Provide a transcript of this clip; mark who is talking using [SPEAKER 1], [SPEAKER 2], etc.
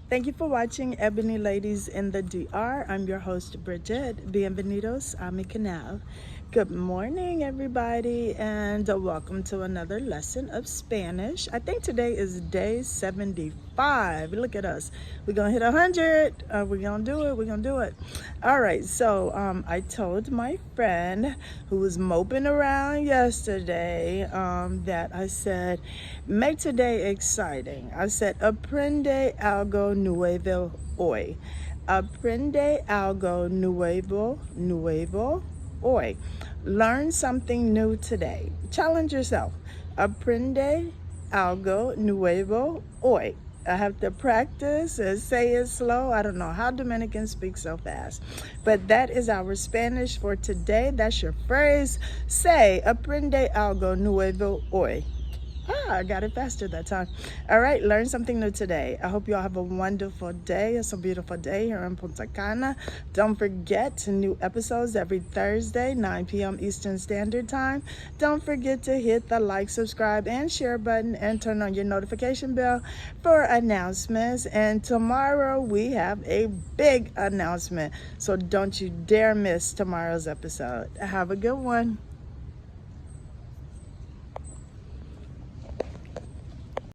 [SPEAKER 1] Thank you for watching Ebony Ladies in the DR. I'm your host, Bridget. Bienvenidos a mi canal. Good morning, everybody, and welcome to another lesson of Spanish. I think today is day 75. Look at us. We're going to hit 100. We're going to do it. We're going to do it. All right, so I told my friend who was moping around yesterday that I said, make today exciting. I said, Aprende algo nuevo hoy. Aprende algo nuevo hoy. Learn something new today. Challenge yourself. Aprende algo nuevo hoy. I have to practice and say it slow. I don't know how Dominicans speak so fast. But that is our Spanish for today. That's your phrase. Say, aprende algo nuevo hoy. I got it faster that time. All right, learn something new today. I hope you all have a wonderful day. It's a beautiful day here in Punta Cana. Don't forget new episodes every Thursday, 9 p.m. Eastern Standard Time. Don't forget to hit the like, subscribe, and share button and turn on your notification bell for announcements. And tomorrow we have a big announcement. So don't you dare miss tomorrow's episode. Have a good one.